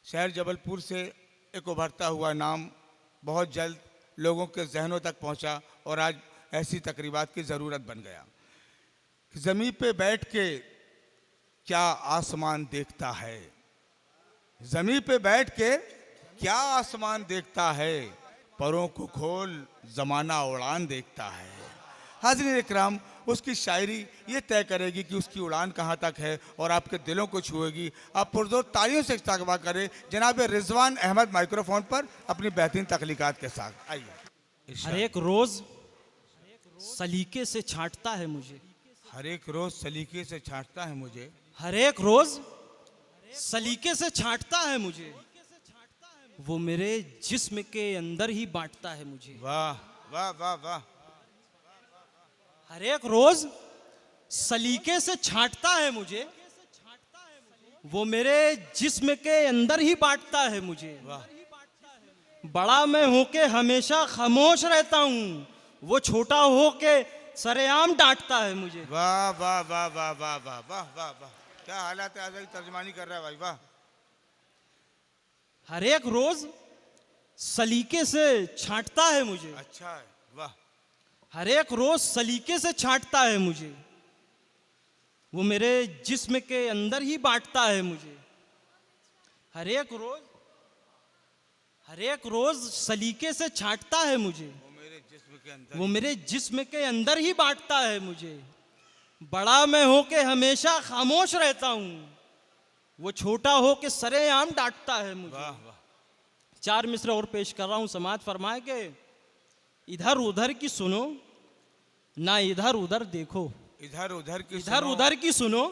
शहर जबलपुर से एक उभरता हुआ नाम बहुत जल्द लोगों के जहनों तक पहुंचा और आज ऐसी तकरीबात की ज़रूरत बन गया। ज़मीन पे बैठ के क्या आसमान देखता है, ज़मीन पे बैठ के क्या आसमान देखता है, परों को खोल ज़माना उड़ान देखता है। हाज़रीन इकराम, उसकी शायरी ये तय करेगी कि उसकी उड़ान कहाँ तक है और आपके दिलों को छुएगी। आप पुरजोर तालियों से इस्तकबाल करें जनाब रिजवान अहमद माइक्रोफोन पर अपनी बेहतरीन तख्लीकात के साथ। आइए। हर एक रोज़ सलीके से छांटता है मुझे, हर एक रोज़ सलीके से छांटता है मुझे, हर एक रोज़ सलीके से छांटता है मुझे, वो मेरे जिस्म के अंदर ही बांटता है मुझे। वाह वाह वाह वाह। हर एक रोज़ सलीके से छांटता है मुझे, वो मेरे जिस्म के अंदर ही बांटता है मुझे। वाह। बड़ा मैं होके हमेशा खामोश रहता हूँ, वो छोटा होके सरेआम डांटता है मुझे। वाह वाह वाह वाह वाह वाह वाह वाह वाह। क्या हालात है, आज तर्जमानी कर रहा है भाई। वाह। हर एक रोज सलीके से छांटता है मुझे, अच्छा है। वाह। हर एक रोज सलीके से छांटता है मुझे, वो मेरे जिस्म के अंदर ही बांटता है मुझे। हर एक रोज सलीके से छांटता है मुझे, वो मेरे जिस्म के अंदर ही बांटता है मुझे। बड़ा मैं होके हमेशा खामोश रहता हूँ, वो छोटा होके सरेआम डांटता है मुझे। वाह वाह। 4 मिसरे और पेश कर रहा हूँ। समात फरमाए कि इधर उधर की सुनो ना इधर उधर देखो, इधर उधर की इधर उधर की सुनो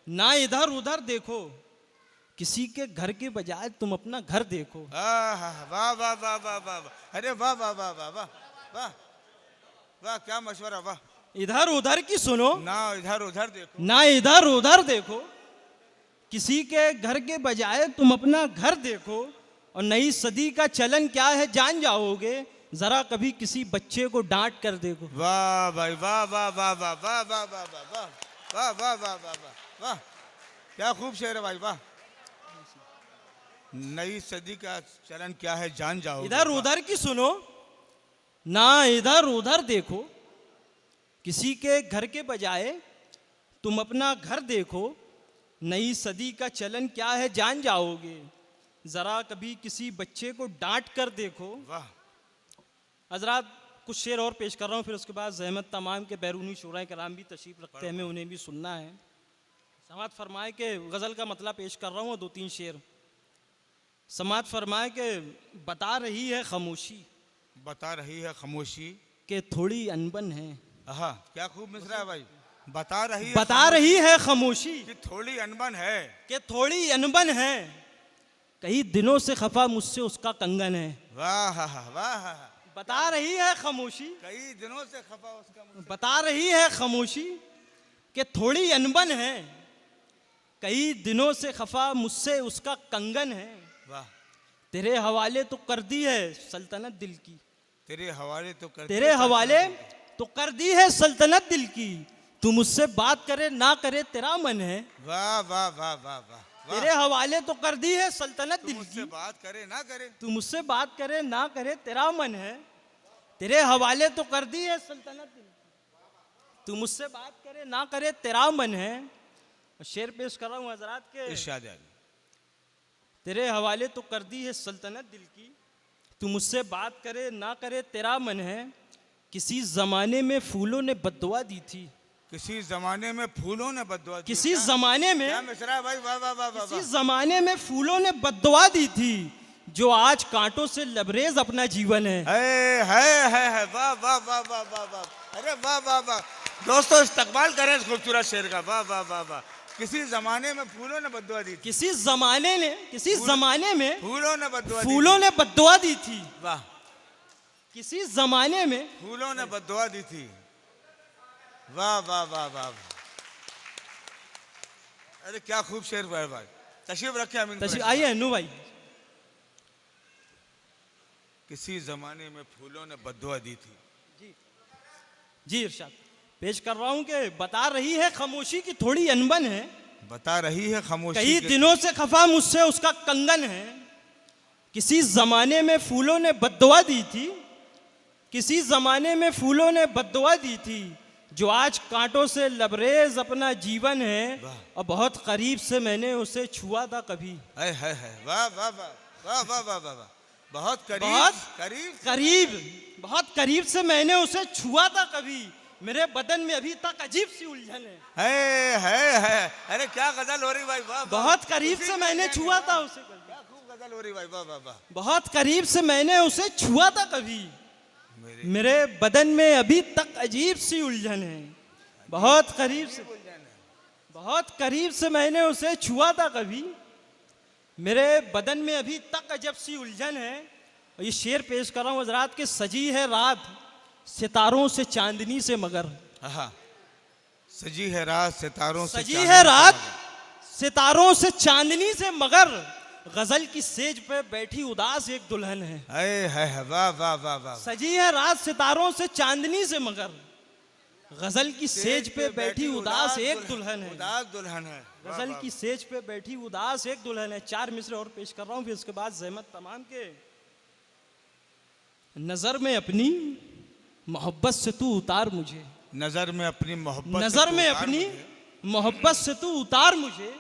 ना इधर उधर देखो, किसी के घर के बजाय तुम अपना घर देखो। वाह वाह वाह वाह वाह वाह। अरे वाह वाह वाह वाह वाह वाह वाह, क्या मशवरा। वाह। इधर उधर की सुनो ना इधर उधर देखो, ना इधर उधर देखो, किसी के घर के बजाय तुम अपना घर देखो, और नई सदी का चलन क्या है जान जाओगे, जरा कभी किसी बच्चे को डांट कर देखो। वाह भाई वाह वाह वाह वाह वाह वाह वाह वाह वाह वाह वाह वाह वाह वाह वाह, क्या खूब शेर है भाई। वाह। नई सदी का चलन क्या है जान जाओ। इधर उधर की सुनो ना इधर उधर देखो, किसी के घर के बजाय तुम अपना घर देखो, नई सदी का चलन क्या है जान जाओगे, जरा कभी किसी बच्चे को डांट कर देखो। वाह। हजरात, कुछ शेर और पेश कर रहा हूँ, फिर उसके बाद ज़हमत तमाम के बैरूनी शोरा कराम भी तशरीफ़ रखते हैं, हमें उन्हें भी सुनना है। समात फरमाए कि गज़ल का मतलब पेश कर रहा हूँ, 2-3 शेर। समात फरमाए कि बता रही है खामोशी, बता रही है खामोशी कि थोड़ी अनबन है। आहा, क्या खूब मिसरा है भाई। बता रही है खामोशी कि थोड़ी अनबन है, कि थोड़ी अनबन है, कई दिनों से खफा मुझसे उसका कंगन है। वाह वाह। बता रही है खामोशी, कई दिनों से खफा उसका, बता रही है खामोशी कि थोड़ी अनबन है, कई दिनों से खफा मुझसे उसका कंगन है। वाह। तेरे हवाले तो कर दी है सल्तनत दिल की, तेरे हवाले तो कर, तेरे हवाले तो कर दी है सल्तनत दिल की, तू मुझसे बात करे ना करे तेरा मन है। वाह वाह वाह वाह वाह। तेरे हवाले तो कर दी है सल्तनत दिल मुझसे की, बात करे ना करे, तू मुझसे बात करे ना करे तेरा मन है। तेरे हवाले तो कर दी है सल्तनत दिल की, तू मुझसे बात करे ना करे तेरा मन है। और शेर पेश कर रहा हूँ हजरात के, इरशाद है। तेरे हवाले तो कर दी है सल्तनत दिल की, तू मुझसे बात करे ना करे तेरा मन है। किसी जमाने में फूलों ने बद्दुआ दी थी, किसी जमाने में फूलों ने बद्दुआ दी। किसी जमाने में, क्या मिसरा है भाई। वाह वाह वाह वाह। किसी जमाने में फूलों ने बद्दुआ दी थी, जो आज कांटों से लबरेज अपना जीवन है। है। वाह वाह वाह वाह वाह वाह। अरे वाह वाह वाह। दोस्तों इस्तकबाल करें इस खूबसूरत शेर का। वाह वाह वाह वाह। किसी जमाने में फूलों ने बद्दुआ दी थी, किसी जमाने में फूलों ने बद्दुआ दी थी। वाह। किसी जमाने में फूलों ने बद्दुआ दी थी। वाह वाह वाह वाह। अरे क्या खूब शेर हुआ है भाई। तशरीफ रखे अमीन। तशरीफ आइए अनु भाई। किसी जमाने में फूलों ने बद्दुआ दी थी। जी इरशाद पेश कर रहा हूं कि बता रही है खामोशी की थोड़ी अनबन है, बता रही है खामोशी कई के- दिनों से खफा मुझसे उसका कंगन है। किसी जमाने में फूलों ने बद्दुआ दी थी, किसी जमाने में फूलों ने बद्दुआ दी थी, जो आज कांटों से लबरेज अपना जीवन है। वाह। और बहुत करीब से मैंने उसे छुआ था कभी। है वाह वाह वाह वाह वाह वाह वाह वाह। बहुत करीब बहुत करीब करीब, बहुत करीब से मैंने उसे छुआ था कभी। मेरे बदन में अभी तक अजीब सी उलझन है। अरे क्या गजल हो रही भाई, वाह वाह। बहुत करीब उसी से में मैंने क्या- छुआ था उसे कभी। क्या खूब गजल हो रही भाई, वाह वाह वाह। बहुत करीब से मैंने उसे छुआ था कभी। मेरी मेरे बदन में अभी तक अजीब सी उलझन है। बहुत करीब से, बहुत करीब से मैंने उसे छुआ था कभी। मेरे बदन में अभी तक अजब सी उलझन है। और ये शेर पेश कर रहा हूँ हजरात के। सजी है रात सितारों से चांदनी से मगर, हाँ, सजी है रात सितारों से सजी चांदनी है से रात मगर। सितारों से चांदनी से मगर, गजल की सेज पे बैठी उदास एक दुल्हन है। है वाह वाह वाह वाह। सजी है रात सितारों से चांदनी से मगर, गजल की सेज पे बैठी उदास एक दुल्हन है। उदास दुल्हन है। वाह, गजल वाह। की सेज पे बैठी उदास एक दुल्हन है। 4 मिसरे और पेश कर रहा हूं, फिर उसके बाद ज़हमत तमाम के। नजर में अपनी मोहब्बत से तू उतार मुझे, नजर में अपनी मोहब्बत नजर से में उतार अपनी मुझे। मोहब्बत से तू उतार मुझे,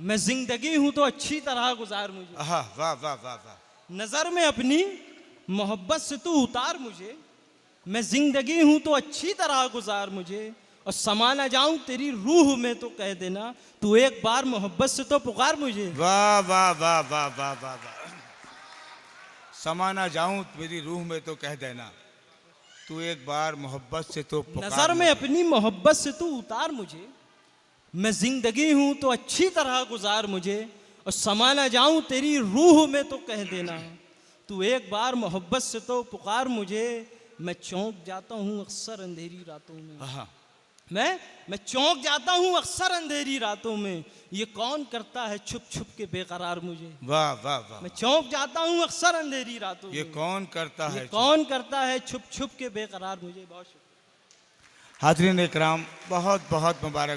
मैं जिंदगी हूं तो अच्छी तरह गुजार मुझे। हाँ, वाह वाह वाह वाह। नजर में अपनी मोहब्बत से तू उतार मुझे, मैं जिंदगी हूं तो अच्छी तरह गुजार मुझे। और समा ना जाऊं तेरी रूह में तो कह देना, तू एक बार मोहब्बत से तो पुकार मुझे। वाह वाह वाह वाह वाह वाह वाह। समा ना जाऊं मेरी रूह में तो कह देना, तू एक बार मोहब्बत से तो पुकार नजर में मुझे। अपनी मोहब्बत से तू उतार मुझे, मैं जिंदगी हूं तो अच्छी तरह गुजार मुझे। और समा ना जाऊं तेरी रूह में तो कह देना, तू एक बार मोहब्बत से तो पुकार मुझे। मैं चौंक जाता हूं अक्सर अंधेरी रातों में, हाँ, मैं चौंक जाता हूं अक्सर अंधेरी रातों में। ये कौन करता है छुप छुप के बेकरार मुझे। वाह वाह वाह। मैं चौंक जाता हूं अक्सर अंधेरी रातों ये में। कौन करता ये है? कौन करता है छुप छुप के बेकरार मुझे। बहुत शुक्रिया। हाज़रीन इकराम, बहुत बहुत मुबारक।